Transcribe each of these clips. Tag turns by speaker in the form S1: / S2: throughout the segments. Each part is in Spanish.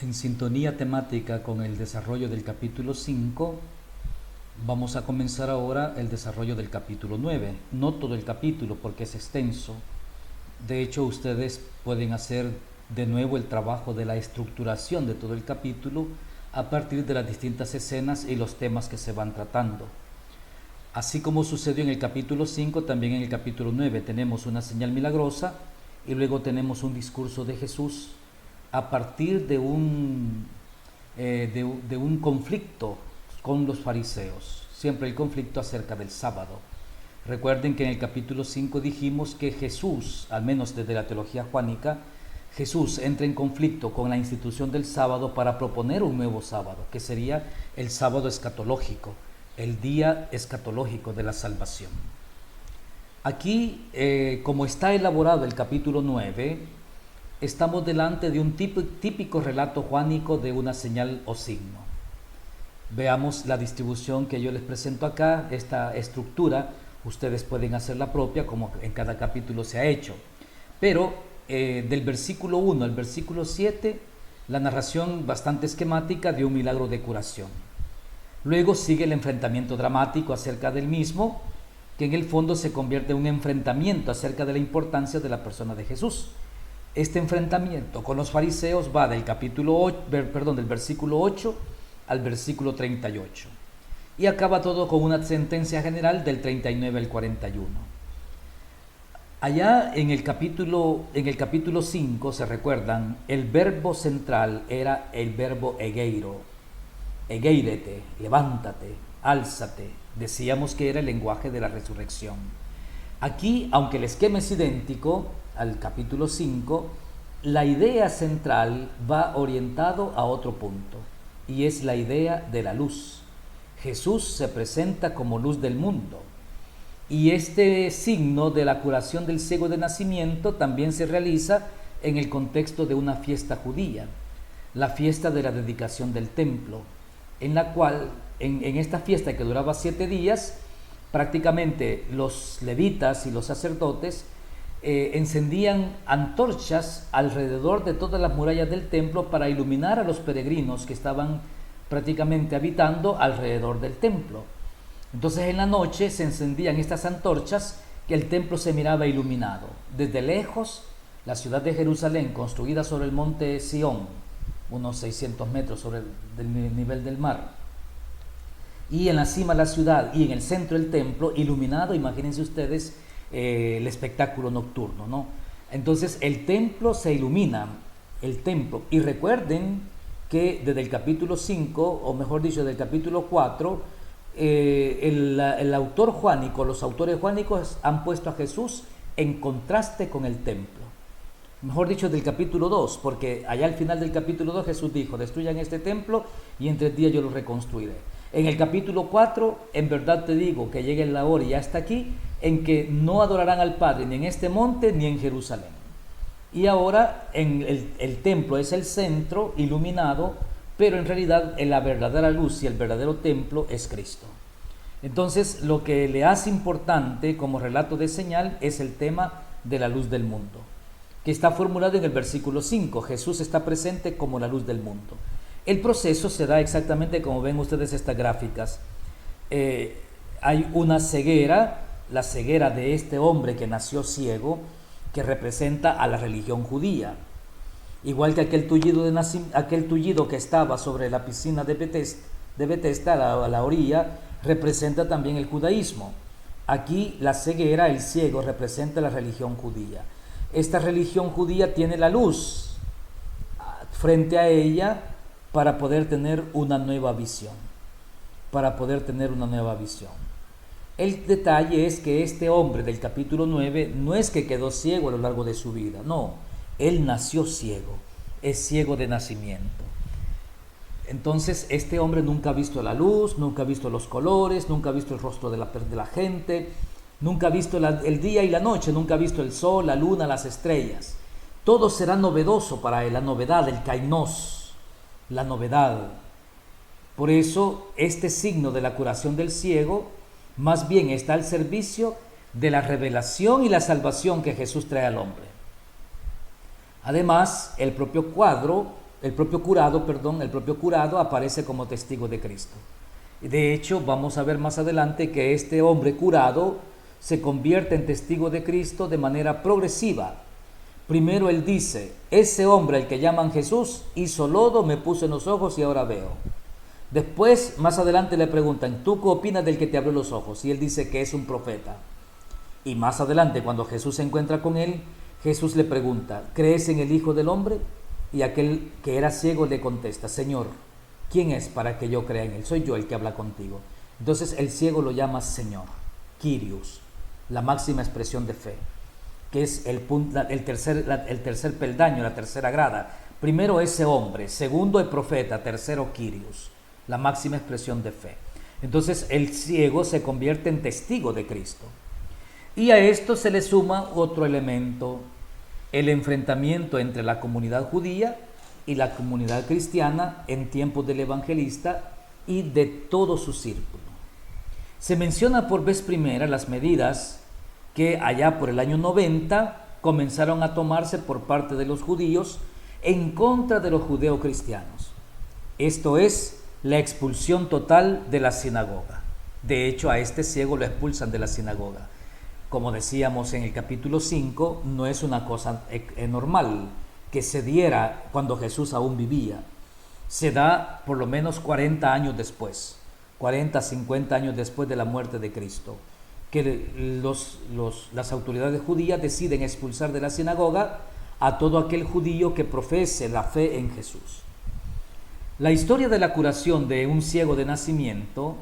S1: En sintonía temática con el desarrollo del capítulo 5, vamos a comenzar ahora el desarrollo del capítulo 9. No todo el capítulo porque es extenso. De hecho, ustedes pueden hacer de nuevo el trabajo de la estructuración de todo el capítulo a partir de las distintas escenas y los temas que se van tratando. Así como sucedió en el capítulo 5, también en el capítulo 9 tenemos una señal milagrosa y luego tenemos un discurso de Jesús a partir de un conflicto con los fariseos, siempre el conflicto acerca del sábado. Recuerden que en el capítulo 5 dijimos que Jesús, al menos desde la teología juánica, Jesús entra en conflicto con la institución del sábado para proponer un nuevo sábado, que sería el sábado escatológico, el día escatológico de la salvación. Aquí, como está elaborado el capítulo 9, estamos delante de un típico relato juánico de una señal o signo. Veamos la distribución que yo les presento acá, esta estructura. Ustedes pueden hacer la propia como en cada capítulo se ha hecho. Pero del versículo 1 al versículo 7, la narración bastante esquemática de un milagro de curación. Luego sigue el enfrentamiento dramático acerca del mismo, que en el fondo se convierte en un enfrentamiento acerca de la importancia de la persona de Jesús. Este enfrentamiento con los fariseos va del del versículo 8 al versículo 38 y acaba todo con una sentencia general del 39 al 41. Allá en el capítulo 5, se recuerdan, el verbo central era el verbo egeiro, egeirete, levántate, álzate. Decíamos que era el lenguaje de la resurrección. Aquí, aunque el esquema es idéntico al capítulo 5, la idea central va orientado a otro punto, y es la idea de la luz. Jesús se presenta como luz del mundo, y este signo de la curación del ciego de nacimiento también se realiza en el contexto de una fiesta judía, la fiesta de la dedicación del templo, en la cual, en esta fiesta que duraba 7 días, prácticamente los levitas y los sacerdotes encendían antorchas alrededor de todas las murallas del templo para iluminar a los peregrinos que estaban prácticamente habitando alrededor del templo. Entonces en la noche se encendían estas antorchas, que el templo se miraba iluminado. Desde lejos, la ciudad de Jerusalén, construida sobre el monte Sión, unos 600 metros sobre el nivel del mar, y en la cima de la ciudad y en el centro del templo, iluminado, imagínense ustedes el espectáculo nocturno, ¿no? Entonces el templo se ilumina, el templo, y recuerden que desde el capítulo 5, o mejor dicho, del capítulo 4, el autor juánico, los autores juánicos han puesto a Jesús en contraste con el templo. Mejor dicho, del capítulo 2, porque allá al final del capítulo 2 Jesús dijo: destruyan este templo y en 3 días yo lo reconstruiré. En el capítulo 4, en verdad te digo que llegue la hora, y ya está aquí, en que no adorarán al Padre ni en este monte ni en Jerusalén. Y ahora el templo es el centro iluminado, pero en realidad la verdadera luz y el verdadero templo es Cristo. Entonces, lo que le hace importante como relato de señal es el tema de la luz del mundo, que está formulado en el versículo 5. Jesús está presente como la luz del mundo. El proceso se da exactamente como ven ustedes estas gráficas. Hay una ceguera, la ceguera de este hombre que nació ciego, que representa a la religión judía. Igual que aquel tullido que estaba sobre la piscina de Betesda, a la orilla, representa también el judaísmo. Aquí la ceguera, el ciego, representa la religión judía. Esta religión judía tiene la luz frente a ella para poder tener una nueva visión. El detalle es que este hombre del capítulo 9 no es que quedó ciego a lo largo de su vida, no, él nació ciego, es ciego de nacimiento. Entonces este hombre nunca ha visto la luz, nunca ha visto los colores, nunca ha visto el rostro de la gente, nunca ha visto el día y la noche, nunca ha visto el sol, la luna, las estrellas. Todo será novedoso para él, la novedad, el kainos, la novedad. Por eso este signo de la curación del ciego más bien está al servicio de la revelación y la salvación que Jesús trae al hombre. Además, el propio cuadro el propio curado aparece como testigo de Cristo. De hecho, vamos a ver más adelante que este hombre curado se convierte en testigo de Cristo de manera progresiva. Primero él dice, ese hombre al que llaman Jesús hizo lodo, me puso en los ojos y ahora veo. Después, más adelante le preguntan, ¿tú qué opinas del que te abrió los ojos? Y él dice que es un profeta. Y más adelante, cuando Jesús se encuentra con él, Jesús le pregunta, ¿crees en el Hijo del Hombre? Y aquel que era ciego le contesta, Señor, ¿quién es para que yo crea en él? Soy yo el que habla contigo. Entonces el ciego lo llama Señor, Kyrios, la máxima expresión de fe, que es el tercer peldaño, la tercera grada. Primero ese hombre, segundo el profeta, tercero Kyrios, la máxima expresión de fe. Entonces el ciego se convierte en testigo de Cristo. Y a esto se le suma otro elemento, el enfrentamiento entre la comunidad judía y la comunidad cristiana en tiempos del evangelista y de todo su círculo. Se menciona por vez primera las medidas que allá por el año 90 comenzaron a tomarse por parte de los judíos en contra de los judeocristianos. Esto es la expulsión total de la sinagoga. De hecho, a este ciego lo expulsan de la sinagoga. Como decíamos en el capítulo 5, no es una cosa normal que se diera cuando Jesús aún vivía. Se da por lo menos 40 años después, 40, 50 años después de la muerte de Cristo, que las autoridades judías deciden expulsar de la sinagoga a todo aquel judío que profese la fe en Jesús. La historia de la curación de un ciego de nacimiento,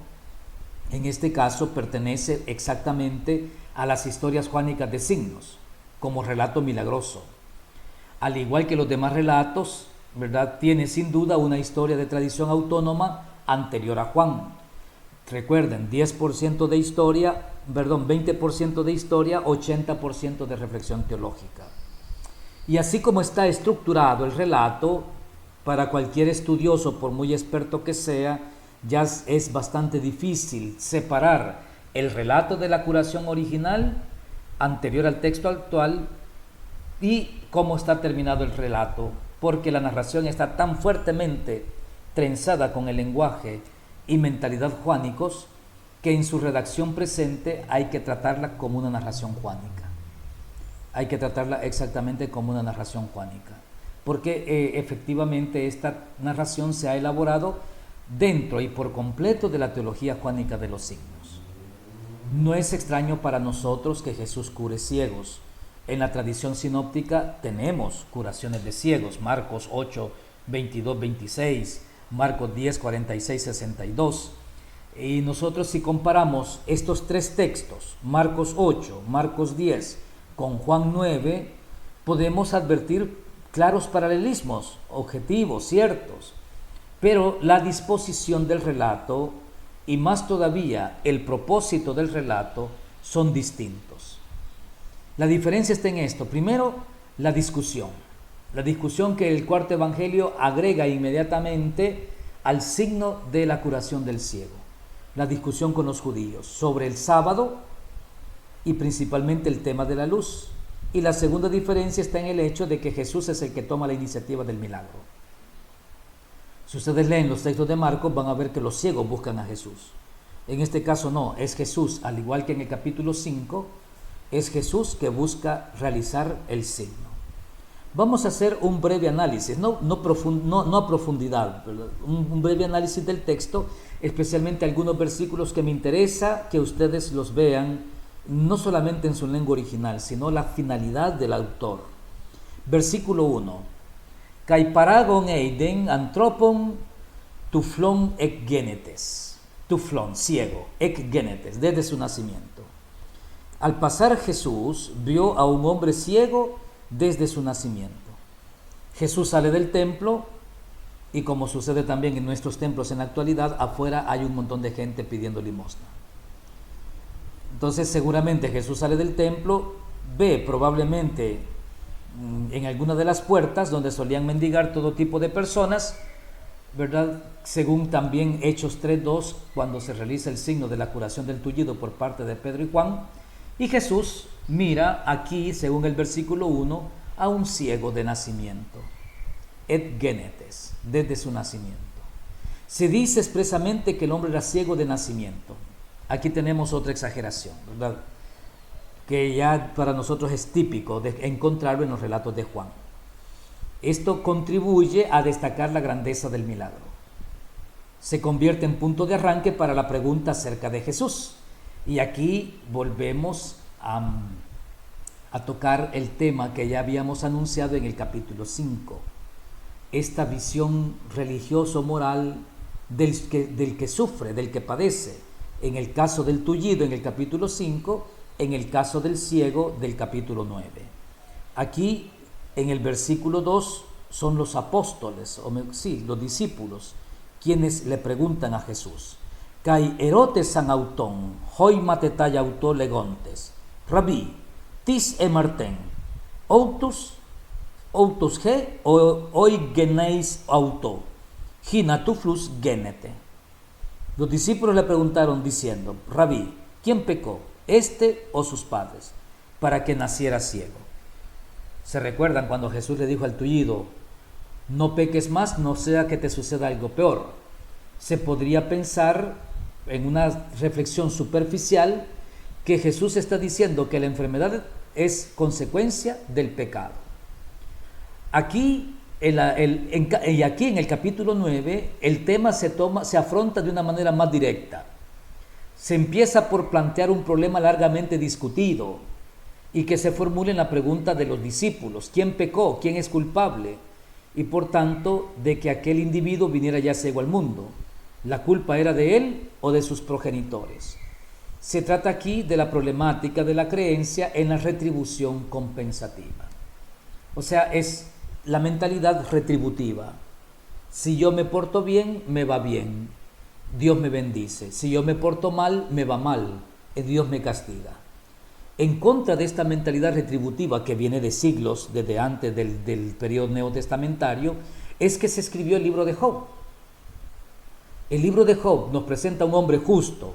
S1: en este caso, pertenece exactamente a las historias juánicas de signos, como relato milagroso. Al igual que los demás relatos, ¿verdad?, tiene sin duda una historia de tradición autónoma anterior a Juan. Recuerden, 10% de historia, 20% de historia, 80% de reflexión teológica. Y así como está estructurado el relato, para cualquier estudioso, por muy experto que sea, ya es bastante difícil separar el relato de la curación original, anterior al texto actual, y cómo está terminado el relato, porque la narración está tan fuertemente trenzada con el lenguaje y mentalidad juánicos, que en su redacción presente hay que tratarla como una narración juánica. Hay que tratarla exactamente como una narración juánica, porque efectivamente esta narración se ha elaborado dentro y por completo de la teología juánica de los signos. No es extraño para nosotros que Jesús cure ciegos. En la tradición sinóptica tenemos curaciones de ciegos, Marcos 8, 22, 26, Marcos 10, 46, 62. Y nosotros, si comparamos estos tres textos, Marcos 8, Marcos 10, con Juan 9, podemos advertir claros paralelismos, objetivos, ciertos, pero la disposición del relato y más todavía el propósito del relato son distintos. La diferencia está en esto. Primero, la discusión que el cuarto evangelio agrega inmediatamente al signo de la curación del ciego. La discusión con los judíos sobre el sábado y principalmente el tema de la luz. Y la segunda diferencia está en el hecho de que Jesús es el que toma la iniciativa del milagro. Si ustedes leen los textos de Marcos, van a ver que los ciegos buscan a Jesús. En este caso no, es Jesús, al igual que en el capítulo 5, es Jesús que busca realizar el signo. Vamos a hacer un breve análisis, no a profundidad, un breve análisis del texto, especialmente algunos versículos que me interesa que ustedes los vean, no solamente en su lengua original, sino la finalidad del autor. Versículo 1. Kai paragon eiden antropon tuflon ek genetes. Tuflon, ciego, ek genetes, desde su nacimiento. Al pasar Jesús vio a un hombre ciego desde su nacimiento. Jesús sale del templo y, como sucede también en nuestros templos en la actualidad, afuera hay un montón de gente pidiendo limosna. Entonces seguramente Jesús sale del templo, ve probablemente en alguna de las puertas donde solían mendigar todo tipo de personas, ¿verdad? Según también Hechos 3:2, cuando se realiza el signo de la curación del tullido por parte de Pedro y Juan, y Jesús mira aquí, según el versículo 1, a un ciego de nacimiento. et genetes, desde su nacimiento. Se dice expresamente que el hombre era ciego de nacimiento. Aquí tenemos otra exageración, ¿verdad?, que ya para nosotros es típico de encontrarlo en los relatos de Juan. Esto contribuye a destacar la grandeza del milagro. Se convierte en punto de arranque para la pregunta acerca de Jesús. Y aquí volvemos a tocar el tema que ya habíamos anunciado en el capítulo 5. Esta visión religioso-moral del que sufre, del que padece. En el caso del tullido en el capítulo 5, en el caso del ciego del capítulo 9. Aquí en el versículo 2 son los apóstoles, los discípulos, quienes le preguntan a Jesús: Kai erotes san auton, hoi matetai auto legontes, Rabí, tis emarten, outus he, hoi geneis auto, ginatuflus genete. Los discípulos le preguntaron diciendo: Rabí, ¿quién pecó, este o sus padres, para que naciera ciego? ¿Se recuerdan cuando Jesús le dijo al tullido: no peques más, no sea que te suceda algo peor? Se podría pensar en una reflexión superficial que Jesús está diciendo que la enfermedad es consecuencia del pecado. Aquí en el capítulo 9 el tema se afronta de una manera más directa. Se empieza por plantear un problema largamente discutido y que se formule en la pregunta de los discípulos: ¿quién pecó? ¿Quién es culpable? Y por tanto, de que aquel individuo viniera ya ciego al mundo. ¿La culpa era de él o de sus progenitores? Se trata aquí de la problemática de la creencia en la retribución compensativa. O sea, es la mentalidad retributiva. Si yo me porto bien, me va bien, Dios me bendice. Si yo me porto mal, me va mal, Dios me castiga. En contra de esta mentalidad retributiva que viene de siglos, desde antes del periodo neotestamentario, es que se escribió el libro de Job. El libro de Job nos presenta a un hombre justo,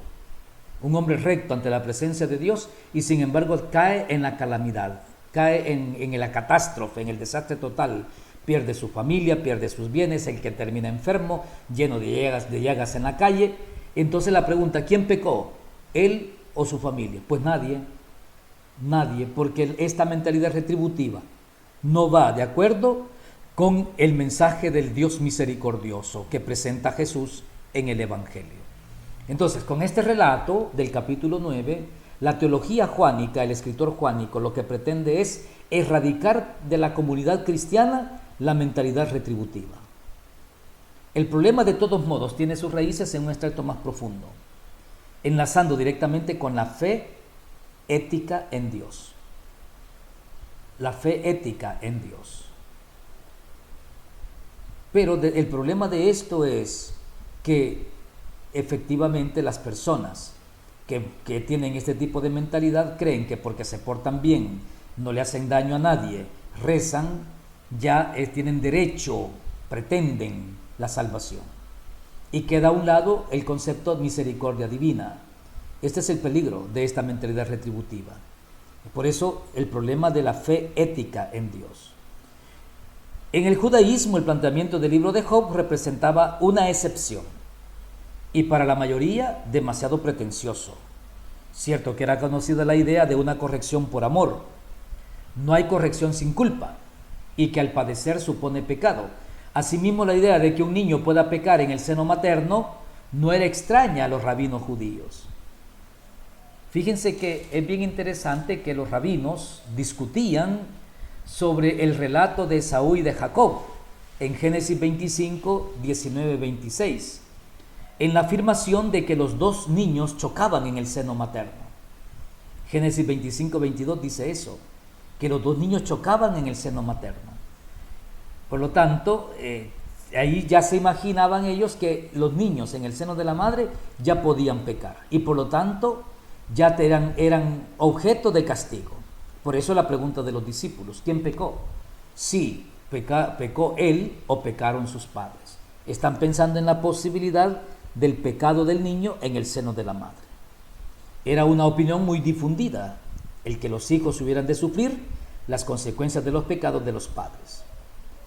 S1: un hombre recto ante la presencia de Dios, y sin embargo cae en la calamidad, cae en la catástrofe, en el desastre total. Pierde su familia, pierde sus bienes, el que termina enfermo, lleno de llagas en la calle. Entonces la pregunta: ¿quién pecó? ¿Él o su familia? Pues nadie, porque esta mentalidad retributiva no va de acuerdo con el mensaje del Dios misericordioso que presenta Jesús en el Evangelio. Entonces, con este relato del capítulo 9, la teología juánica, el escritor juánico, lo que pretende es erradicar de la comunidad cristiana la mentalidad retributiva. El problema, de todos modos, tiene sus raíces en un estrato más profundo, enlazando directamente con la fe ética en Dios. La fe ética en Dios. Pero el problema de esto es que efectivamente las personas que tienen este tipo de mentalidad creen que porque se portan bien, no le hacen daño a nadie, rezan, ya tienen derecho, pretenden la salvación. Y queda a un lado el concepto de misericordia divina. Este es el peligro de esta mentalidad retributiva. Por eso el problema de la fe ética en Dios. En el judaísmo, el planteamiento del libro de Job representaba una excepción, y para la mayoría demasiado pretencioso. Cierto que era conocida la idea de una corrección por amor. No hay corrección sin culpa, y que al padecer supone pecado. Asimismo, la idea de que un niño pueda pecar en el seno materno no era extraña a los rabinos judíos. Fíjense que es bien interesante que los rabinos discutían sobre el relato de Esaú y de Jacob en Génesis 25, 19, 26, en la afirmación de que los dos niños chocaban en el seno materno. Génesis 25, 22 dice eso, que los dos niños chocaban en el seno materno. Por lo tanto, ahí ya se imaginaban ellos que los niños en el seno de la madre ya podían pecar, y por lo tanto ya eran objeto de castigo. Por eso la pregunta de los discípulos: ¿quién pecó? Sí, pecó él o pecaron sus padres. Están pensando en la posibilidad del pecado del niño en el seno de la madre. Era una opinión muy difundida, el que los hijos hubieran de sufrir las consecuencias de los pecados de los padres.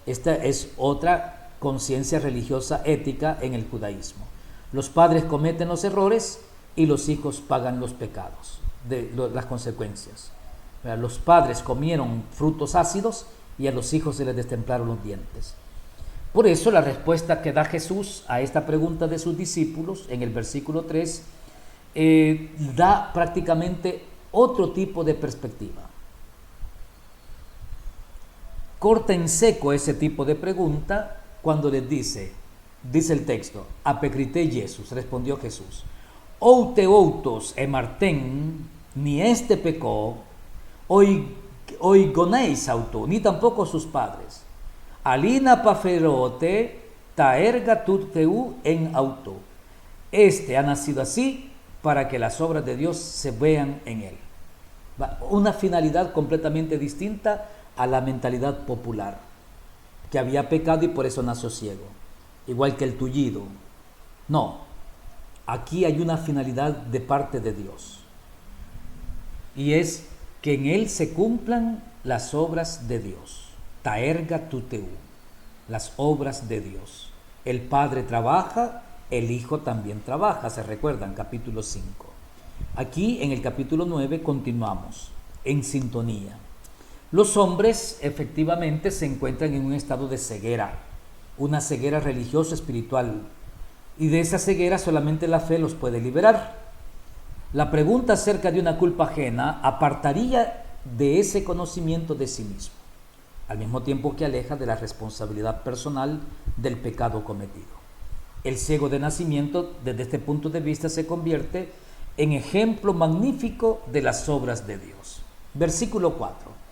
S1: Esta es otra conciencia religiosa ética en el judaísmo. Los padres cometen los errores y los hijos pagan los pecados, las consecuencias. Los padres comieron frutos ácidos y a los hijos se les destemplaron los dientes. Por eso la respuesta que da Jesús a esta pregunta de sus discípulos en el versículo 3 da prácticamente otro tipo de perspectiva. Corta en seco ese tipo de pregunta cuando les dice el texto, apecrité Jesús, respondió Jesús, oute outos emarten, ni este pecó, oigonéis auto, ni tampoco sus padres. Alina paferote taerga tuteu en auto. Este ha nacido así para que las obras de Dios se vean en él. Una finalidad completamente distinta a la mentalidad popular, que había pecado y por eso nació ciego, igual que el tullido. No, aquí hay una finalidad de parte de Dios, y es que en él se cumplan las obras de Dios. Taerga tuteu, las obras de Dios. El Padre trabaja, el Hijo también trabaja, se recuerdan, capítulo 5. Aquí en el capítulo 9 continuamos en sintonía. Los hombres efectivamente se encuentran en un estado de ceguera, una ceguera religiosa espiritual, y de esa ceguera solamente la fe los puede liberar. La pregunta acerca de una culpa ajena apartaría de ese conocimiento de sí mismo, al mismo tiempo que aleja de la responsabilidad personal del pecado cometido. El ciego de nacimiento, desde este punto de vista, se convierte en ejemplo magnífico de las obras de Dios. Versículo 4.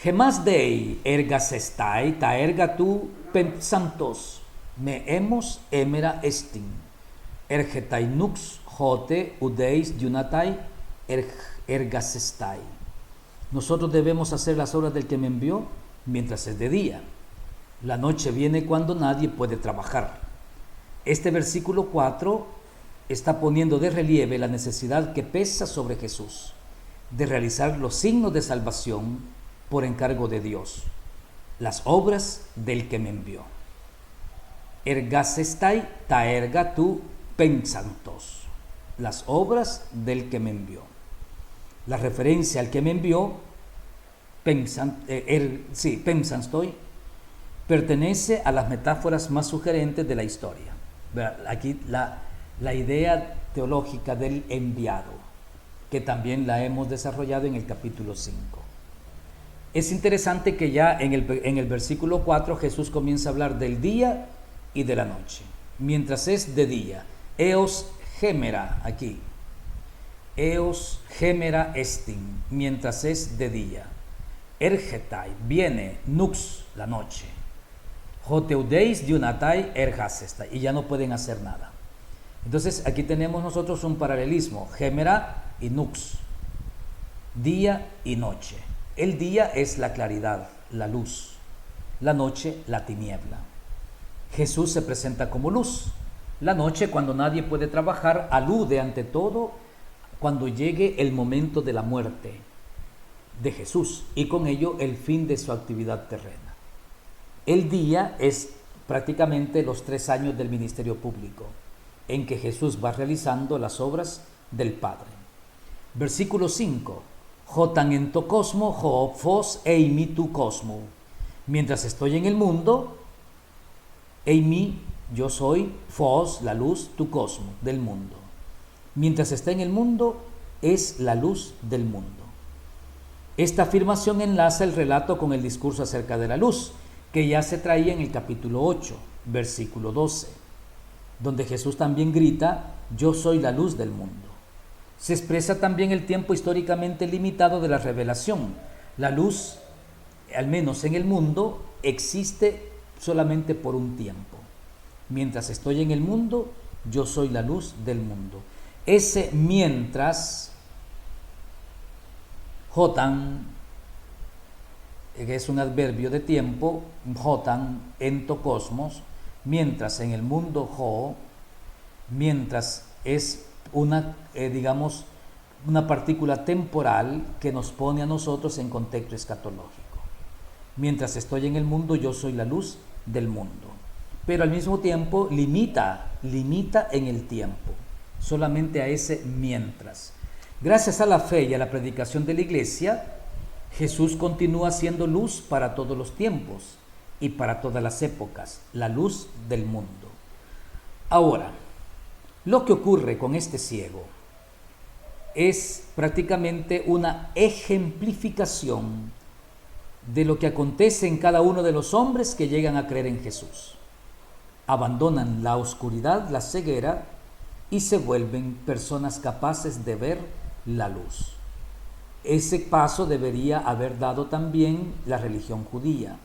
S1: Gemas dei ergas estai ta erga tu pensantos me hemos emera estin ergetai nux jote udeis diunatai ergas estai. Nosotros debemos hacer las obras del que me envió mientras es de día. La noche viene cuando nadie puede trabajar. Este versículo 4 está poniendo de relieve la necesidad que pesa sobre Jesús de realizar los signos de salvación por encargo de Dios, las obras del que me envió. Ergasestai taerga tu pensantos, las obras del que me envió. La referencia al que me envió, pensanstoi, pertenece a las metáforas más sugerentes de la historia. Aquí la idea teológica del enviado, que también la hemos desarrollado en el capítulo 5. Es interesante que ya en el versículo 4 Jesús comienza a hablar del día y de la noche. Mientras es de día, eos gemera aquí, eos gemera estin, mientras es de día. Ergetai, viene, nux, la noche. Joteudeis diunatai ergasestai, y ya no pueden hacer nada. Entonces aquí tenemos nosotros un paralelismo, gemera y nux, día y noche. El día es la claridad, la luz, la noche la tiniebla. Jesús se presenta como luz. La noche, cuando nadie puede trabajar, alude ante todo cuando llegue el momento de la muerte de Jesús y con ello el fin de su actividad terrena. El día es prácticamente los 3 años del ministerio público en que Jesús va realizando las obras del Padre. Versículo 5. Jotan en to cosmo, jo fos eimi tu cosmo. Mientras estoy en el mundo, eimi, yo soy, fos, la luz, tu cosmo, del mundo. Mientras está en el mundo, es la luz del mundo. Esta afirmación enlaza el relato con el discurso acerca de la luz, que ya se traía en el capítulo 8, versículo 12, donde Jesús también grita, yo soy la luz del mundo. Se expresa también el tiempo históricamente limitado de la revelación. La luz, al menos en el mundo, existe solamente por un tiempo. Mientras estoy en el mundo, yo soy la luz del mundo. Ese mientras, jotan, que es un adverbio de tiempo, jotan, ento cosmos, mientras en el mundo jo, mientras es una partícula temporal que nos pone a nosotros en contexto escatológico. Mientras estoy en el mundo, yo soy la luz del mundo. Pero al mismo tiempo limita en el tiempo, solamente a ese mientras. Gracias a la fe y a la predicación de la iglesia, Jesús continúa siendo luz para todos los tiempos y para todas las épocas, la luz del mundo. Ahora, lo que ocurre con este ciego es prácticamente una ejemplificación de lo que acontece en cada uno de los hombres que llegan a creer en Jesús. Abandonan la oscuridad, la ceguera, y se vuelven personas capaces de ver la luz. Ese paso debería haber dado también la religión judía.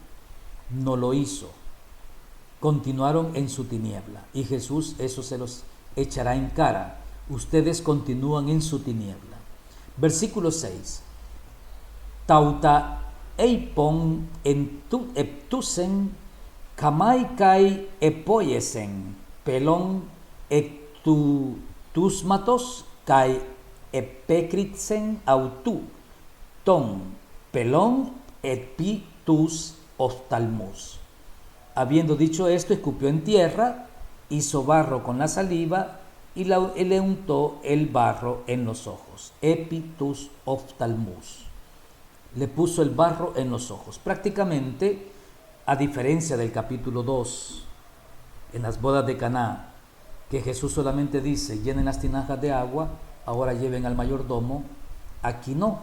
S1: No lo hizo. Continuaron en su tiniebla, y Jesús eso se los echará en cara. Ustedes continúan en su tiniebla. Versículo 6. Tauta eipon eptusen kamai kai epoyesen pelon tusmatos kai epekritsen autu ton pelon epitus oftalmus. Habiendo dicho esto, escupió en tierra, hizo barro con la saliva y le untó el barro en los ojos. Epitus oftalmus. Le puso el barro en los ojos. Prácticamente, a diferencia del capítulo 2, en las bodas de Caná, que Jesús solamente dice, llenen las tinajas de agua, ahora lleven al mayordomo. Aquí no.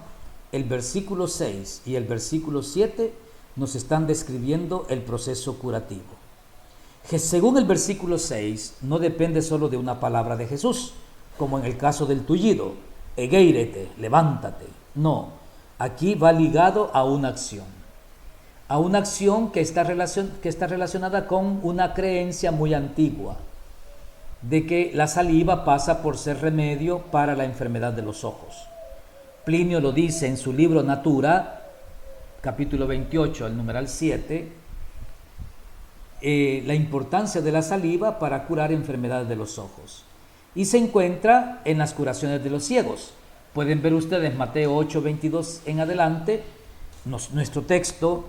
S1: El versículo 6 y el versículo 7 nos están describiendo el proceso curativo. Según el versículo 6, no depende solo de una palabra de Jesús, como en el caso del tullido, egeírete, levántate. No, aquí va ligado a una acción que está relacionada con una creencia muy antigua, de que la saliva pasa por ser remedio para la enfermedad de los ojos. Plinio lo dice en su libro Natura, capítulo 28, el numeral 7, la importancia de la saliva para curar enfermedades de los ojos. Y se encuentra en las curaciones de los ciegos. Pueden ver ustedes Mateo 8, 22 en adelante, nuestro texto,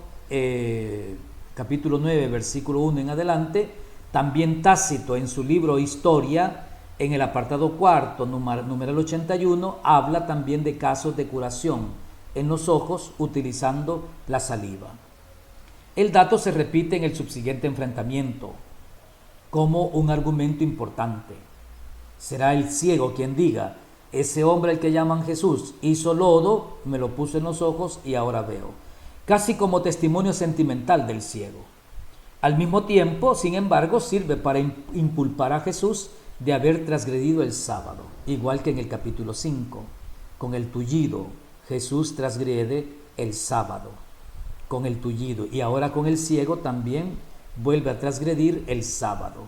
S1: capítulo 9, versículo 1 en adelante. También Tácito en su libro Historia, en el apartado cuarto, numeral 81, habla también de casos de curación en los ojos utilizando la saliva. El dato se repite en el subsiguiente enfrentamiento como un argumento importante. Será el ciego quien diga, ese hombre al que llaman Jesús hizo lodo, me lo puso en los ojos y ahora veo. Casi como testimonio sentimental del ciego. Al mismo tiempo, sin embargo, sirve para inculpar a Jesús de haber transgredido el sábado, igual que en el capítulo 5, con el tullido. Jesús transgrede el sábado con el tullido y ahora con el ciego también vuelve a transgredir el sábado.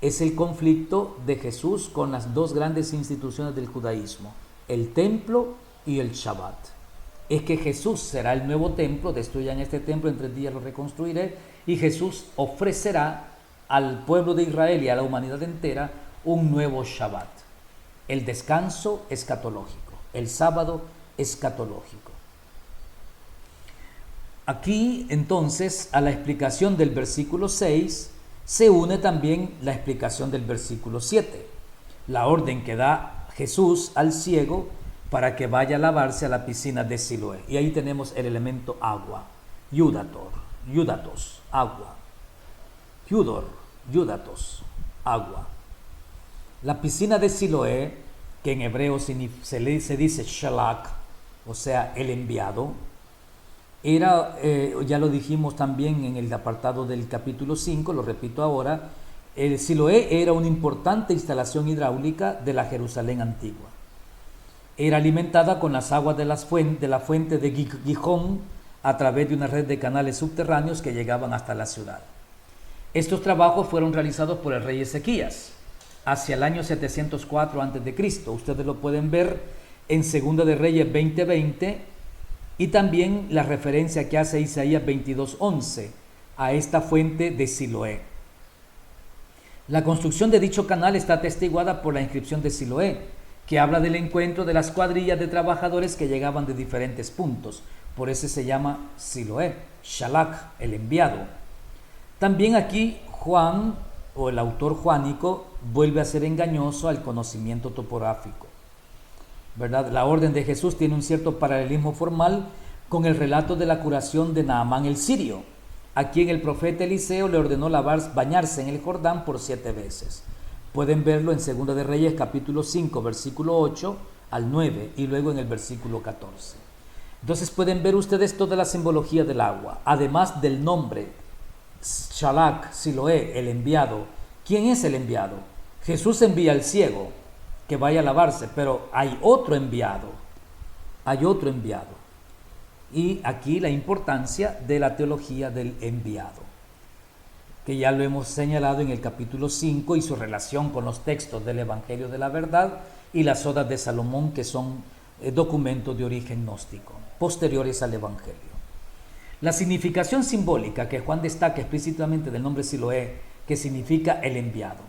S1: Es el conflicto de Jesús con las dos grandes instituciones del judaísmo, el templo y el Shabbat. Es que Jesús será el nuevo templo, destruyan este templo, en 3 días lo reconstruiré, y Jesús ofrecerá al pueblo de Israel y a la humanidad entera un nuevo Shabbat, el descanso escatológico, el sábado escatológico. Aquí entonces a la explicación del versículo 6 se une también la explicación del versículo 7, la orden que da Jesús al ciego para que vaya a lavarse a la piscina de Siloé. Y ahí tenemos el elemento agua, yudatos, agua, yudatos, agua. La piscina de Siloé, que en hebreo se dice shalak, o sea, el enviado, era, ya lo dijimos también en el apartado del capítulo 5, lo repito ahora, el Siloé era una importante instalación hidráulica de la Jerusalén antigua. Era alimentada con las aguas de la fuente de Gijón a través de una red de canales subterráneos que llegaban hasta la ciudad. Estos trabajos fueron realizados por el rey Ezequías hacia el año 704 a.C. Ustedes lo pueden ver en Segunda de Reyes 20:20 y también la referencia que hace Isaías 22:11 a esta fuente de Siloé. La construcción de dicho canal está atestiguada por la inscripción de Siloé, que habla del encuentro de las cuadrillas de trabajadores que llegaban de diferentes puntos. Por eso se llama Siloé, Shalach, el enviado. También aquí Juan, o el autor juánico, vuelve a ser engañoso al conocimiento topográfico, ¿verdad? La orden de Jesús tiene un cierto paralelismo formal con el relato de la curación de Naamán el sirio, a quien el profeta Eliseo le ordenó bañarse en el Jordán por 7 veces. Pueden verlo en 2 de Reyes capítulo 5, versículo 8 al 9 y luego en el versículo 14. Entonces pueden ver ustedes toda la simbología del agua, además del nombre Shalach, Siloé, el enviado. ¿Quién es el enviado? Jesús envía al ciego que vaya a lavarse, pero hay otro enviado. Y aquí la importancia de la teología del enviado, que ya lo hemos señalado en el capítulo 5 y su relación con los textos del Evangelio de la Verdad y las Odas de Salomón, que son documentos de origen gnóstico, posteriores al Evangelio. La significación simbólica que Juan destaca explícitamente del nombre Siloé, que significa el enviado.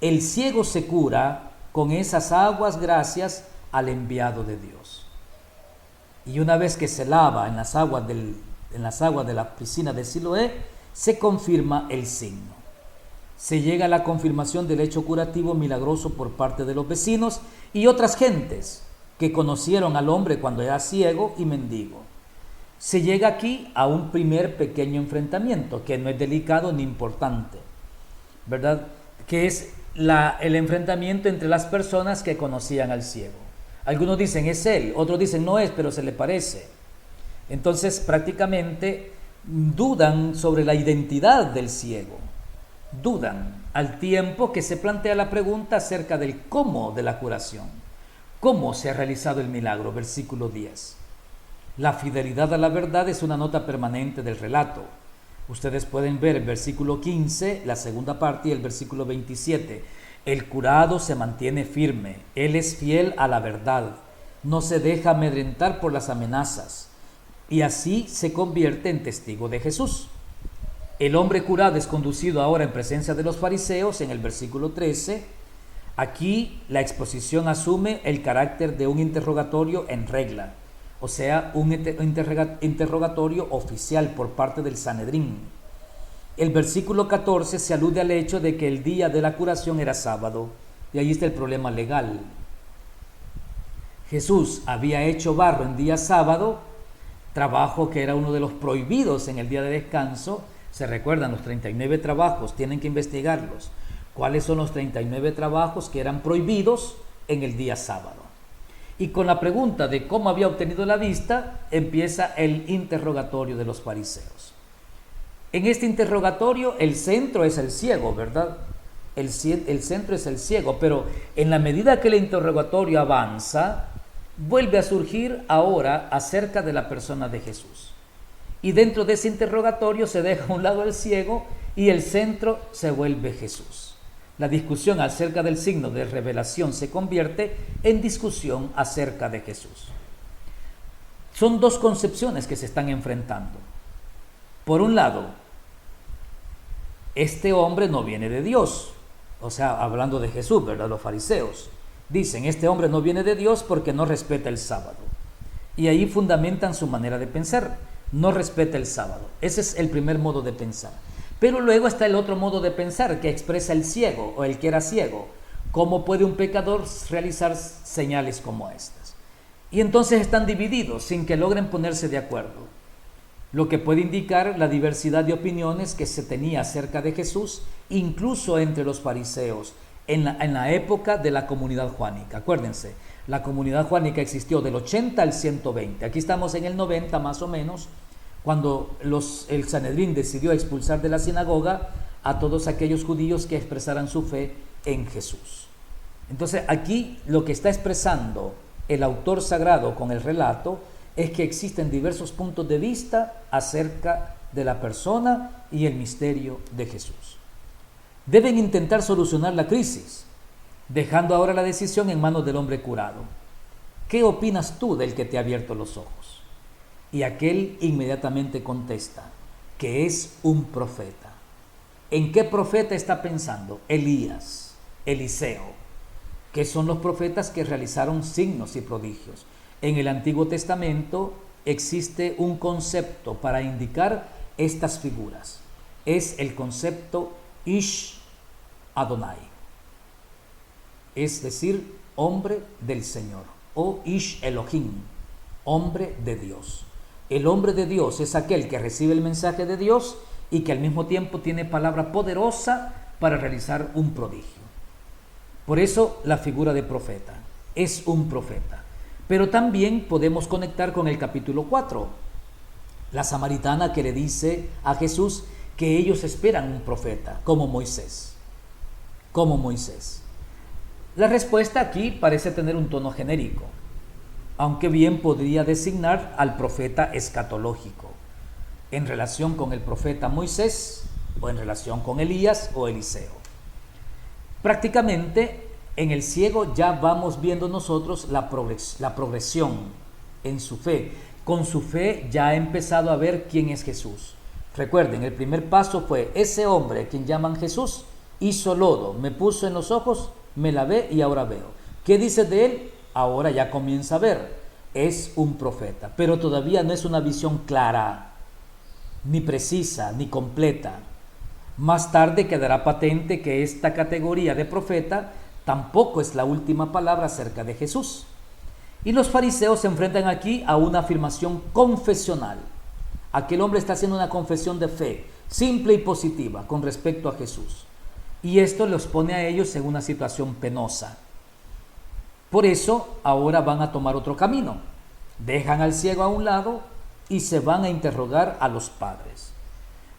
S1: El ciego se cura con esas aguas gracias al enviado de Dios. Y una vez que se lava en las aguas de la piscina de Siloé, se confirma el signo. Se llega a la confirmación del hecho curativo milagroso por parte de los vecinos y otras gentes que conocieron al hombre cuando era ciego y mendigo. Se llega aquí a un primer pequeño enfrentamiento, que no es delicado ni importante, ¿verdad? Que es el enfrentamiento entre las personas que conocían al ciego. Algunos dicen es él, otros dicen no es, pero se le parece. Entonces prácticamente dudan sobre la identidad del ciego. Dudan al tiempo que se plantea la pregunta acerca del cómo de la curación. ¿Cómo se ha realizado el milagro? Versículo 10. La fidelidad a la verdad es una nota permanente del relato. Ustedes pueden ver el versículo 15, la segunda parte, y el versículo 27. El curado se mantiene firme, él es fiel a la verdad, no se deja amedrentar por las amenazas, y así se convierte en testigo de Jesús. El hombre curado es conducido ahora en presencia de los fariseos en el versículo 13. Aquí la exposición asume el carácter de un interrogatorio en regla, o sea, un interrogatorio oficial por parte del Sanedrín. El versículo 14 se alude al hecho de que el día de la curación era sábado, y ahí está el problema legal. Jesús había hecho barro en día sábado, trabajo que era uno de los prohibidos en el día de descanso. Se recuerdan los 39 trabajos, tienen que investigarlos. ¿Cuáles son los 39 trabajos que eran prohibidos en el día sábado? Y con la pregunta de cómo había obtenido la vista, empieza el interrogatorio de los fariseos. En este interrogatorio el centro es el ciego, ¿verdad? El centro es el ciego, pero en la medida que el interrogatorio avanza, vuelve a surgir ahora acerca de la persona de Jesús. Y dentro de ese interrogatorio se deja a un lado el ciego y el centro se vuelve Jesús. La discusión acerca del signo de revelación se convierte en discusión acerca de Jesús. Son dos concepciones que se están enfrentando. Por un lado, este hombre no viene de Dios, o sea, hablando de Jesús, ¿verdad? Los fariseos dicen, este hombre no viene de Dios porque no respeta el sábado. Y ahí fundamentan su manera de pensar, no respeta el sábado. Ese es el primer modo de pensar. Pero luego está el otro modo de pensar que expresa el ciego o el que era ciego. ¿Cómo puede un pecador realizar señales como estas? Y entonces están divididos sin que logren ponerse de acuerdo, lo que puede indicar la diversidad de opiniones que se tenía acerca de Jesús, incluso entre los fariseos, en la época de la comunidad juánica. Acuérdense, la comunidad juánica existió del 80 al 120. Aquí estamos en el 90 más o menos, cuando el Sanedrín decidió expulsar de la sinagoga a todos aquellos judíos que expresaran su fe en Jesús. Entonces aquí lo que está expresando el autor sagrado con el relato es que existen diversos puntos de vista acerca de la persona y el misterio de Jesús. Deben intentar solucionar la crisis, dejando ahora la decisión en manos del hombre curado. ¿Qué opinas tú del que te ha abierto los ojos? Y aquel inmediatamente contesta, que es un profeta. ¿En qué profeta está pensando? Elías, Eliseo, que son los profetas que realizaron signos y prodigios. En el Antiguo Testamento existe un concepto para indicar estas figuras. Es el concepto Ish Adonai, es decir, hombre del Señor, o Ish Elohim, hombre de Dios. El hombre de Dios es aquel que recibe el mensaje de Dios y que al mismo tiempo tiene palabra poderosa para realizar un prodigio. Por eso la figura de profeta es un profeta. Pero también podemos conectar con el capítulo 4, la samaritana que le dice a Jesús que ellos esperan un profeta como Moisés. Como Moisés. La respuesta aquí parece tener un tono genérico, aunque bien podría designar al profeta escatológico, en relación con el profeta Moisés o en relación con Elías o Eliseo. Prácticamente en el ciego ya vamos viendo nosotros la progresión en su fe. Con su fe ya ha empezado a ver quién es Jesús. Recuerden, el primer paso fue ese hombre a quien llaman Jesús, hizo lodo, me puso en los ojos, me lavé y ahora veo. ¿Qué dice de él? Ahora ya comienza a ver. Es un profeta, pero todavía no es una visión clara, ni precisa, ni completa. Más tarde quedará patente que esta categoría de profeta tampoco es la última palabra acerca de Jesús. Y los fariseos se enfrentan aquí a una afirmación confesional. Aquel hombre está haciendo una confesión de fe, simple y positiva, con respecto a Jesús. Y esto los pone a ellos en una situación penosa. Por eso ahora van a tomar otro camino. Dejan al ciego a un lado y se van a interrogar a los padres.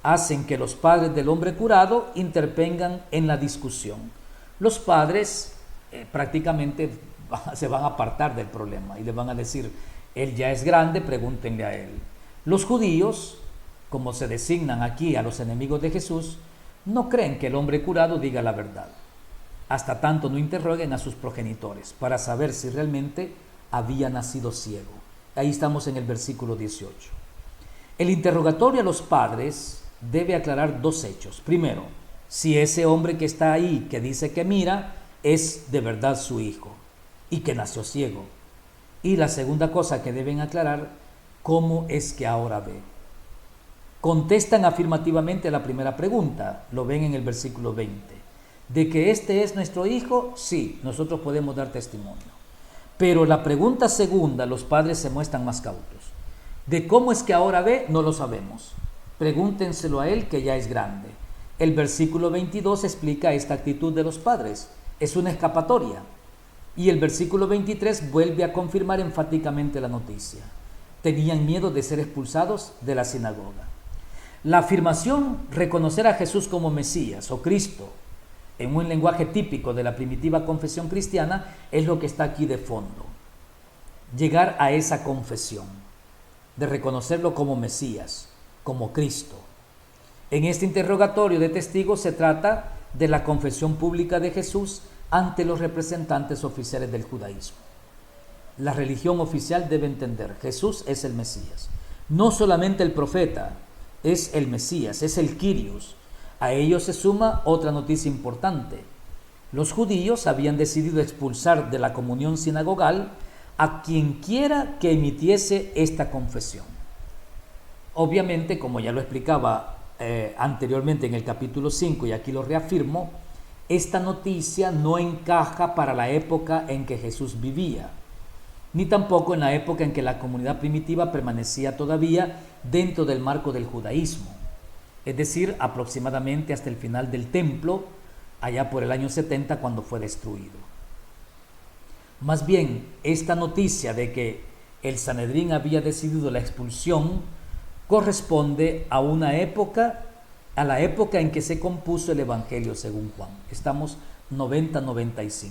S1: Hacen que los padres del hombre curado intervengan en la discusión. Los padres prácticamente se van a apartar del problema y le van a decir, él ya es grande, pregúntenle a él. Los judíos, como se designan aquí a los enemigos de Jesús, no creen que el hombre curado diga la verdad, hasta tanto no interroguen a sus progenitores para saber si realmente había nacido ciego. Ahí estamos en el versículo 18. El interrogatorio a los padres debe aclarar dos hechos. Primero, si ese hombre que está ahí, que dice que mira, es de verdad su hijo y que nació ciego. Y la segunda cosa que deben aclarar, ¿cómo es que ahora ve? Contestan afirmativamente a la primera pregunta, lo ven en el versículo 20. ¿De que este es nuestro hijo? Sí, nosotros podemos dar testimonio. Pero la pregunta segunda, los padres se muestran más cautos. De cómo es que ahora ve, no lo sabemos. Pregúntenselo a él que ya es grande. El versículo 22 explica esta actitud de los padres. Es una escapatoria. Y el versículo 23 vuelve a confirmar enfáticamente la noticia. Tenían miedo de ser expulsados de la sinagoga. La afirmación, reconocer a Jesús como Mesías o Cristo, en un lenguaje típico de la primitiva confesión cristiana, es lo que está aquí de fondo. Llegar a esa confesión, de reconocerlo como Mesías, como Cristo. En este interrogatorio de testigos se trata de la confesión pública de Jesús ante los representantes oficiales del judaísmo. La religión oficial debe entender, Jesús es el Mesías. No solamente el profeta, es el Mesías, es el Kyrios. A ello se suma otra noticia importante. Los judíos habían decidido expulsar de la comunión sinagogal a quien quiera que emitiese esta confesión. Obviamente, como ya lo explicaba anteriormente en el capítulo 5 y aquí lo reafirmo, esta noticia no encaja para la época en que Jesús vivía, ni tampoco en la época en que la comunidad primitiva permanecía todavía dentro del marco del judaísmo, es decir, aproximadamente hasta el final del templo, allá por el año 70 cuando fue destruido. Más bien, esta noticia de que el Sanedrín había decidido la expulsión corresponde a una época, a la época en que se compuso el Evangelio según Juan. Estamos 90-95,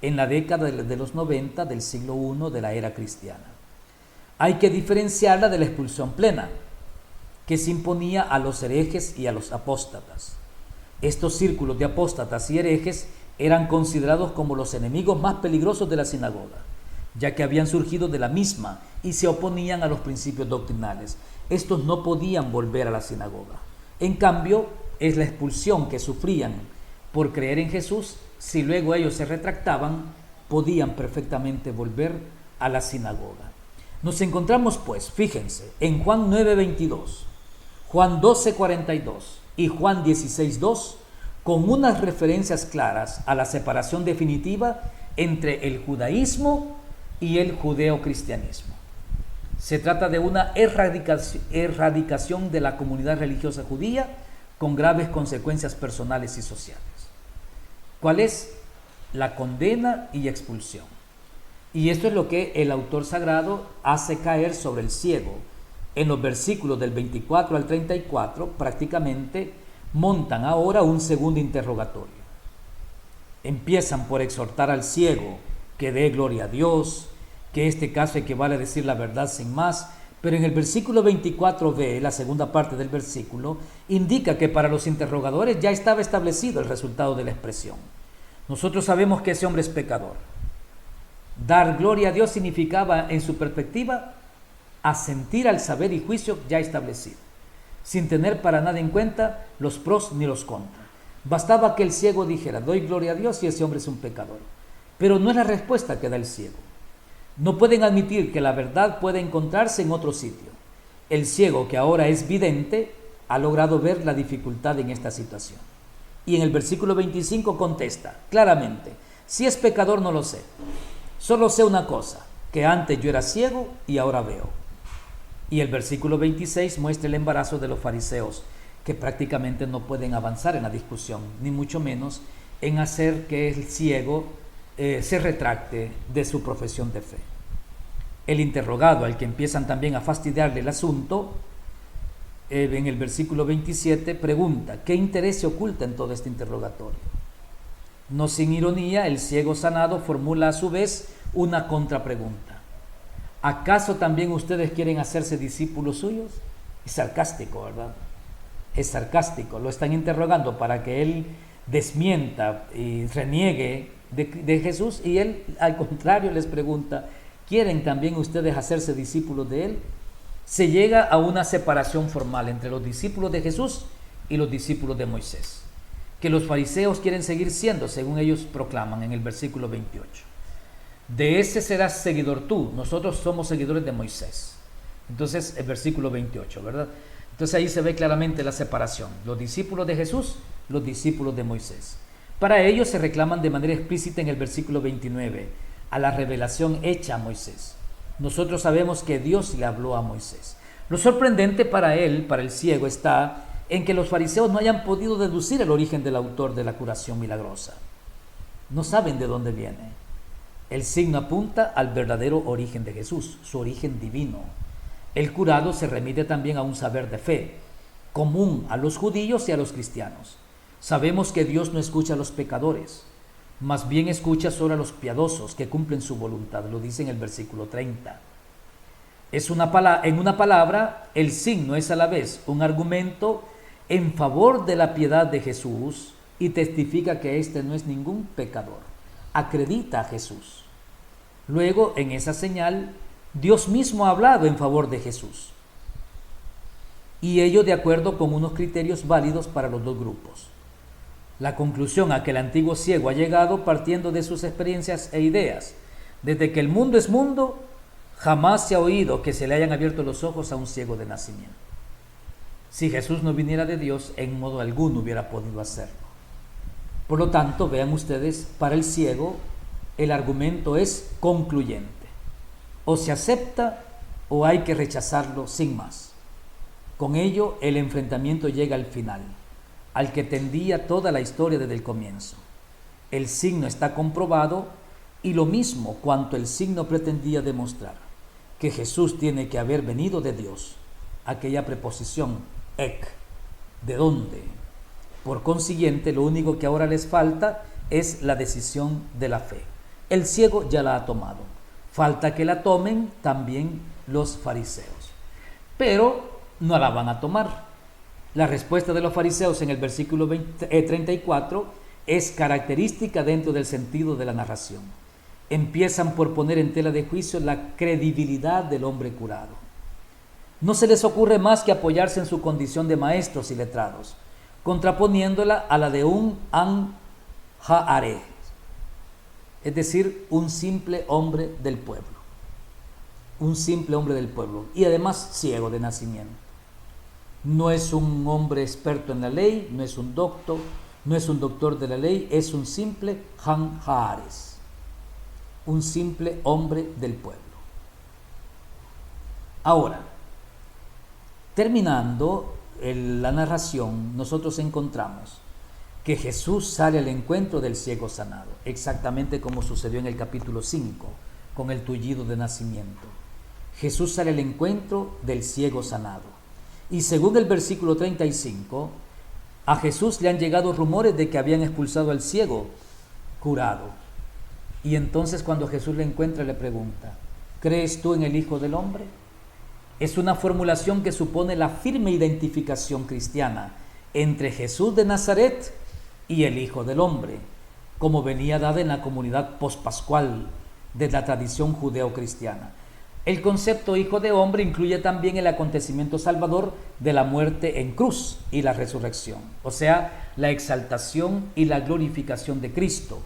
S1: en la década de los 90 del siglo I de la era cristiana. Hay que diferenciarla de la expulsión plena, que se imponía a los herejes y a los apóstatas. Estos círculos de apóstatas y herejes eran considerados como los enemigos más peligrosos de la sinagoga, ya que habían surgido de la misma y se oponían a los principios doctrinales. Estos no podían volver a la sinagoga. En cambio, es la expulsión que sufrían por creer en Jesús. Si luego ellos se retractaban, podían perfectamente volver a la sinagoga. Nos encontramos pues, fíjense, en Juan 9:22. Juan 12:42 y Juan 16:2, con unas referencias claras a la separación definitiva entre el judaísmo y el judeocristianismo. Se trata de una erradicación de la comunidad religiosa judía con graves consecuencias personales y sociales. ¿Cuál es? La condena y expulsión. Y esto es lo que el autor sagrado hace caer sobre el ciego. En los versículos del 24 al 34 prácticamente montan ahora un segundo interrogatorio. Empiezan por exhortar al ciego que dé gloria a Dios, que este caso equivale a decir la verdad sin más, pero en el versículo 24b, la segunda parte del versículo, indica que para los interrogadores ya estaba establecido el resultado de la expresión. Nosotros sabemos que ese hombre es pecador. Dar gloria a Dios significaba, en su perspectiva, asentir al saber y juicio ya establecido, sin tener para nada en cuenta los pros ni los contras. Bastaba que el ciego dijera, doy gloria a Dios, y ese hombre es un pecador. Pero no es la respuesta que da el ciego. No pueden admitir que la verdad puede encontrarse en otro sitio. El ciego, que ahora es vidente, ha logrado ver la dificultad en esta situación. Y en el versículo 25 contesta claramente, si es pecador no lo sé. Solo sé una cosa, que antes yo era ciego y ahora veo. Y el versículo 26 muestra el embarazo de los fariseos, que prácticamente no pueden avanzar en la discusión, ni mucho menos en hacer que el ciego se retracte de su profesión de fe. El interrogado, al que empiezan también a fastidiarle el asunto, en el versículo 27 pregunta, ¿qué interés se oculta en todo este interrogatorio? No sin ironía, el ciego sanado formula a su vez una contrapregunta. ¿Acaso también ustedes quieren hacerse discípulos suyos? Es sarcástico, ¿verdad? Es sarcástico. Lo están interrogando para que él desmienta y reniegue de Jesús, y él al contrario les pregunta, ¿quieren también ustedes hacerse discípulos de él? Se llega a una separación formal entre los discípulos de Jesús y los discípulos de Moisés, que los fariseos quieren seguir siendo, según ellos proclaman en el versículo 28. De ese serás seguidor tú, nosotros somos seguidores de Moisés. Entonces el versículo 28, ¿verdad? Entonces ahí se ve claramente la separación, los discípulos de Jesús, los discípulos de Moisés. Para ellos se reclaman de manera explícita en el versículo 29, a la revelación hecha a Moisés. Nosotros sabemos que Dios le habló a Moisés. Lo sorprendente para él, para el ciego, está en que los fariseos no hayan podido deducir el origen del autor de la curación milagrosa. No saben de dónde viene. El signo apunta al verdadero origen de Jesús, su origen divino. El curado se remite también a un saber de fe, común a los judíos y a los cristianos. Sabemos que Dios no escucha a los pecadores, más bien escucha solo a los piadosos que cumplen su voluntad, lo dice en el versículo 30. En una palabra, el signo es a la vez un argumento en favor de la piedad de Jesús y testifica que éste no es ningún pecador, acredita a Jesús. Luego, en esa señal, Dios mismo ha hablado en favor de Jesús, y ello de acuerdo con unos criterios válidos para los dos grupos. La conclusión a que el antiguo ciego ha llegado partiendo de sus experiencias e ideas. Desde que el mundo es mundo, jamás se ha oído que se le hayan abierto los ojos a un ciego de nacimiento. Si Jesús no viniera de Dios, en modo alguno hubiera podido hacerlo. Por lo tanto, vean ustedes, para el ciego, el argumento es concluyente. O se acepta o hay que rechazarlo sin más. Con ello, el enfrentamiento llega al final, al que tendía toda la historia desde el comienzo. El signo está comprobado, y lo mismo cuanto el signo pretendía demostrar, que Jesús tiene que haber venido de Dios, aquella preposición ek, ¿de dónde? Por consiguiente, lo único que ahora les falta es la decisión de la fe. El ciego ya la ha tomado, falta que la tomen también los fariseos, pero no la van a tomar. La respuesta de los fariseos en el versículo 34 es característica dentro del sentido de la narración. Empiezan por poner en tela de juicio la credibilidad del hombre curado. No se les ocurre más que apoyarse en su condición de maestros y letrados, contraponiéndola a la de un an-ha'are, es decir, un simple hombre del pueblo. Un simple hombre del pueblo, y además ciego de nacimiento. No es un hombre experto en la ley, no es un doctor, no es un doctor de la ley, es un simple Han Haares, un simple hombre del pueblo. Ahora, terminando la narración, nosotros encontramos que Jesús sale al encuentro del ciego sanado, exactamente como sucedió en el capítulo 5, con el tullido de nacimiento. Jesús sale al encuentro del ciego sanado. Y según el versículo 35, a Jesús le han llegado rumores de que habían expulsado al ciego curado. Y entonces cuando Jesús le encuentra, le pregunta, ¿crees tú en el Hijo del Hombre? Es una formulación que supone la firme identificación cristiana entre Jesús de Nazaret y el Hijo del Hombre, como venía dada en la comunidad pospascual de la tradición judeo-cristiana. El concepto Hijo de Hombre incluye también el acontecimiento salvador de la muerte en cruz y la resurrección, o sea, la exaltación y la glorificación de Cristo.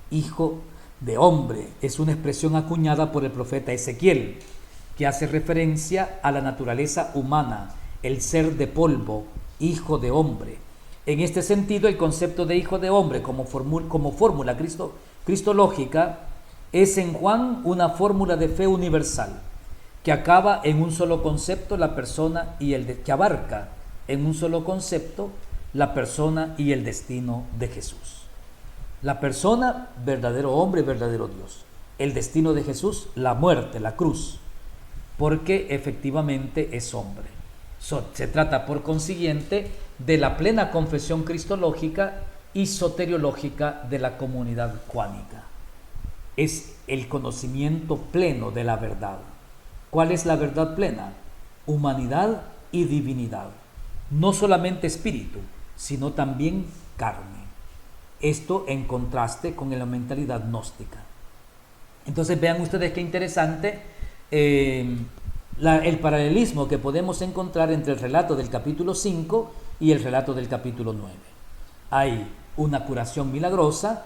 S1: Hijo de Hombre es una expresión acuñada por el profeta Ezequiel, que hace referencia a la naturaleza humana, el ser de polvo, Hijo de Hombre. En este sentido, el concepto de Hijo de Hombre como fórmula cristológica es en Juan una fórmula de fe universal que acaba en un solo concepto la persona y que abarca en un solo concepto la persona y el destino de Jesús. La persona, verdadero hombre, verdadero Dios. El destino de Jesús, la muerte, la cruz, porque efectivamente es hombre. Se trata, por consiguiente, de la plena confesión cristológica y soteriológica de la comunidad juánica. Es el conocimiento pleno de la verdad. ¿Cuál es la verdad plena? Humanidad y divinidad. No solamente espíritu, sino también carne. Esto en contraste con la mentalidad gnóstica. Entonces vean ustedes qué interesante el paralelismo que podemos encontrar entre el relato del capítulo 5 y el relato del capítulo 9. Hay una curación milagrosa,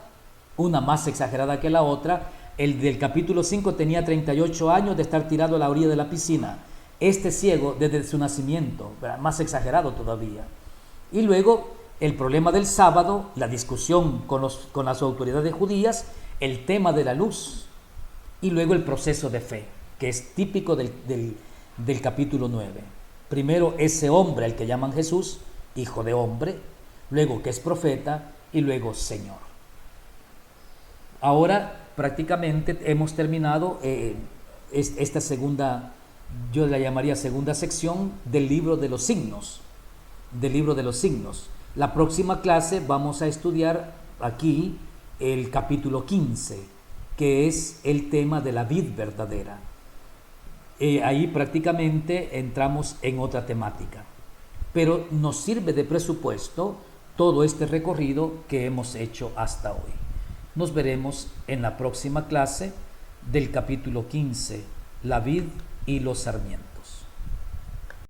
S1: una más exagerada que la otra. El del capítulo 5 tenía 38 años de estar tirado a la orilla de la piscina. Este ciego desde su nacimiento, más exagerado todavía. Y luego el problema del sábado, la discusión con las autoridades judías, el tema de la luz y luego el proceso de fe, que es típico del capítulo 9. Primero ese hombre al que llaman Jesús, Hijo de Hombre, luego que es profeta y luego Señor. Ahora prácticamente hemos terminado esta segunda, yo la llamaría segunda sección del libro de los signos, La próxima clase vamos a estudiar aquí el capítulo 15, que es el tema de la vid verdadera. Ahí prácticamente entramos en otra temática, pero nos sirve de presupuesto todo este recorrido que hemos hecho hasta hoy. Nos veremos en la próxima clase del capítulo 15, la vid y los sarmientos.